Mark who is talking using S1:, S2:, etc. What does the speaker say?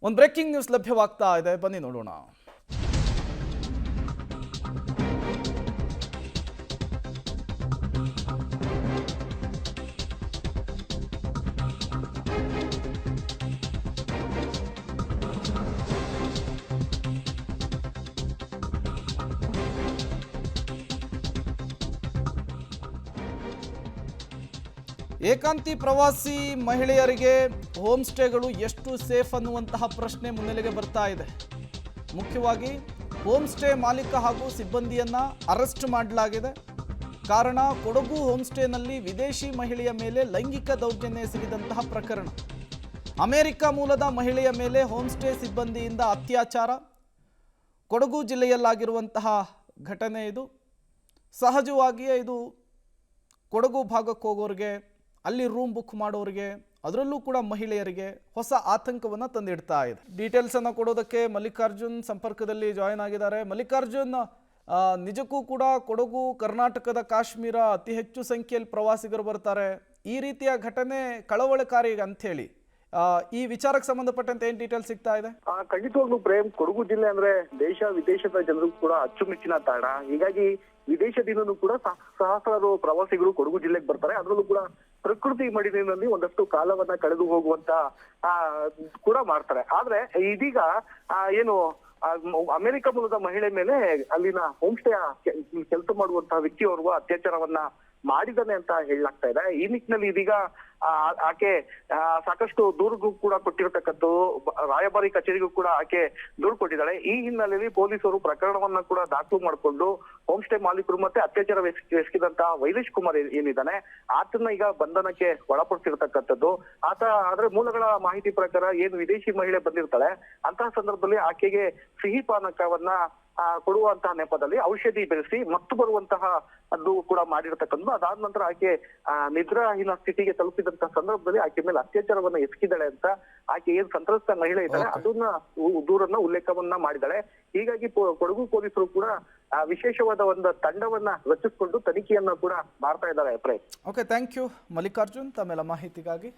S1: ಒಂದು breaking news ಲಭ್ಯವಾಗ್ತಾ ಇದೆ, ಬನ್ನಿ ನೋಡೋಣ. ಏಕಾಂತಿ ಪ್ರವಾಸಿ ಮಹಿಳೆಯರಿಗೆ ಹೋಮ್ ಸ್ಟೇಗಳು ಎಷ್ಟು ಸೇಫ್ ಅನ್ನುವಂತಹ ಪ್ರಶ್ನೆ ಮುನ್ನೆಲೆಗೆ ಬರ್ತಾ ಇದೆ. ಮುಖ್ಯವಾಗಿ ಹೋಮ್ ಸ್ಟೇ ಮಾಲೀಕ ಹಾಗೂ ಸಿಬ್ಬಂದಿಯನ್ನು ಅರೆಸ್ಟ್ ಮಾಡಲಾಗಿದೆ. ಕಾರಣ, ಕೊಡಗು ಹೋಮ್ ಸ್ಟೇನಲ್ಲಿ ವಿದೇಶಿ ಮಹಿಳೆಯ ಮೇಲೆ ಲೈಂಗಿಕ ದೌರ್ಜನ್ಯ ಎಸಗಿದಂತಹ ಪ್ರಕರಣ. ಅಮೆರಿಕ ಮೂಲದ ಮಹಿಳೆಯ ಮೇಲೆ ಹೋಮ್ ಸ್ಟೇ ಸಿಬ್ಬಂದಿಯಿಂದ ಅತ್ಯಾಚಾರ. ಕೊಡಗು ಜಿಲ್ಲೆಯಲ್ಲಾಗಿರುವಂತಹ ಘಟನೆ ಇದು. ಸಹಜವಾಗಿಯೇ ಇದು ಕೊಡಗು ಭಾಗಕ್ಕೆ ಹೋಗೋರಿಗೆ, ಅಲ್ಲಿ ರೂಮ್ ಬುಕ್ ಮಾಡೋರಿಗೆ, ಅದರಲ್ಲೂ ಕೂಡ ಮಹಿಳೆಯರಿಗೆ ಹೊಸ ಆತಂಕವನ್ನು ತಂದಿಡ್ತಾ ಇದೆ. ಡೀಟೇಲ್ಸನ್ನು ಕೊಡೋದಕ್ಕೆ ಮಲ್ಲಿಕಾರ್ಜುನ್ ಸಂಪರ್ಕದಲ್ಲಿ ಜಾಯಿನ್ ಆಗಿದ್ದಾರೆ. ಮಲ್ಲಿಕಾರ್ಜುನ್, ನಿಜಕ್ಕೂ ಕೂಡ ಕೊಡಗು ಕರ್ನಾಟಕದ ಕಾಶ್ಮೀರ, ಅತಿ ಹೆಚ್ಚು ಸಂಖ್ಯೆಯಲ್ಲಿ ಪ್ರವಾಸಿಗರು ಬರ್ತಾರೆ. ಈ ರೀತಿಯ ಘಟನೆ ಕಳವಳಕಾರಿ ಅಂಥೇಳಿ ಈ ವಿಚಾರಕ್ಕೆ ಸಂಬಂಧಪಟ್ಟಂತೆ ಏನು ಡೀಟೇಲ್ಸ್ ಸಿಗ್ತಾ ಇದೆ?
S2: ಖಂಡಿತವಾಗ್ಲೂ ಪ್ರೇಮ್, ಕೊಡಗು ಜಿಲ್ಲೆ ಅಂದ್ರೆ ದೇಶ ವಿದೇಶದ ಜನರಿಗೂ ಕೂಡ ಅಚ್ಚುಮೆಚ್ಚಿನ ತಾಣ. ಹೀಗಾಗಿ ವಿದೇಶದಿಂದಲೂ ಕೂಡ ಸಹಸ್ರಾರು ಪ್ರವಾಸಿಗರು ಕೊಡಗು ಜಿಲ್ಲೆಗೆ ಬರ್ತಾರೆ. ಅದರಲ್ಲೂ ಕೂಡ ಪ್ರಕೃತಿ ಮಡಿಲಿನಲ್ಲಿ ಒಂದಷ್ಟು ಕಾಲವನ್ನ ಕಳೆದು ಹೋಗುವಂತ ಕೂಡ ಮಾಡ್ತಾರೆ. ಆದ್ರೆ ಇದೀಗ ಏನು ಅಮೆರಿಕ ಮೂಲದ ಮಹಿಳೆ ಮೇಲೆ ಅಲ್ಲಿನ ಹೋಮ್ ಸ್ಟೇ ಕೆಲಸ ಮಾಡುವಂತಹ ವ್ಯಕ್ತಿಯವರೆಗೂ ಅತ್ಯಾಚಾರವನ್ನ ಮಾಡಿದ್ದಾನೆ ಅಂತ ಹೇಳಲಾಗ್ತಾ ಇದೆ. ಈ ನಿಟ್ಟಿನಲ್ಲಿ ಇದೀಗ ಆಕೆ ಸಾಕಷ್ಟು ದೂರಿಗೂ ಕೂಡ ಕೊಟ್ಟಿರತಕ್ಕದ್ದು, ರಾಯಭಾರಿ ಕಚೇರಿಗೂ ಕೂಡ ಆಕೆ ದೂರು ಕೊಟ್ಟಿದ್ದಾಳೆ. ಈ ಹಿನ್ನೆಲೆಯಲ್ಲಿ ಪೊಲೀಸರು ಪ್ರಕರಣವನ್ನ ಕೂಡ ದಾಖಲು ಮಾಡಿಕೊಂಡು ಹೋಮ್ ಸ್ಟೇ ಮಾಲೀಕರು ಮತ್ತೆ ಅತ್ಯಾಚಾರ ಎಸಗಿದಂತಹ ವೈದೇಶ್ ಕುಮಾರ್ ಏನಿದ್ದಾನೆ ಆತನ ಈಗ ಬಂಧನಕ್ಕೆ ಒಳಪಡಿಸಿರ್ತಕ್ಕಂಥದ್ದು. ಆದ್ರೆ ಮೂಲಗಳ ಮಾಹಿತಿ ಪ್ರಕಾರ ಏನು ವಿದೇಶಿ ಮಹಿಳೆ ಬಂದಿರ್ತಾಳೆ ಅಂತಹ ಸಂದರ್ಭದಲ್ಲಿ ಆಕೆಗೆ ಸಿಹಿ ಪಾನಕವನ್ನ ಕೊಡುವಂತಹ ನೆಪದಲ್ಲಿ ಔಷಧಿ ಬೆರೆಸಿ ಮತ್ತು ಬರುವಂತಹ ಅದು ಕೂಡ ಮಾಡಿರ್ತಕ್ಕಂಥ. ಅದಾದ ನಂತರ ಆಕೆ ನಿದ್ರಾಹೀನ ಸ್ಥಿತಿಗೆ ತಲುಪಿದಂತಹ ಸಂದರ್ಭದಲ್ಲಿ ಆಕೆ ಮೇಲೆ ಅತ್ಯಾಚಾರವನ್ನ ಎಸಗಿದ್ದಾಳೆ ಅಂತ ಆಕೆ ಏನ್ ಸಂತ್ರಸ್ತ ಮಹಿಳೆ ಇದ್ದಾಳೆ ಅದನ್ನ ದೂರನ್ನ ಉಲ್ಲೇಖವನ್ನ ಮಾಡಿದ್ದಾಳೆ. ಹೀಗಾಗಿ ಕೊಡಗು ಪೊಲೀಸರು ಕೂಡ ವಿಶೇಷವಾದ ಒಂದು ತಂಡವನ್ನ ರಚಿಸಿಕೊಂಡು ತನಿಖೆಯನ್ನ ಕೂಡ ಮಾಡ್ತಾ ಇದ್ದಾರೆ.
S1: ಓಕೆ, ಥ್ಯಾಂಕ್ ಯು ಮಲ್ಲಿಕಾರ್ಜುನ್ ತಮ್ಮೆಲ್ಲ ಮಾಹಿತಿಗಾಗಿ.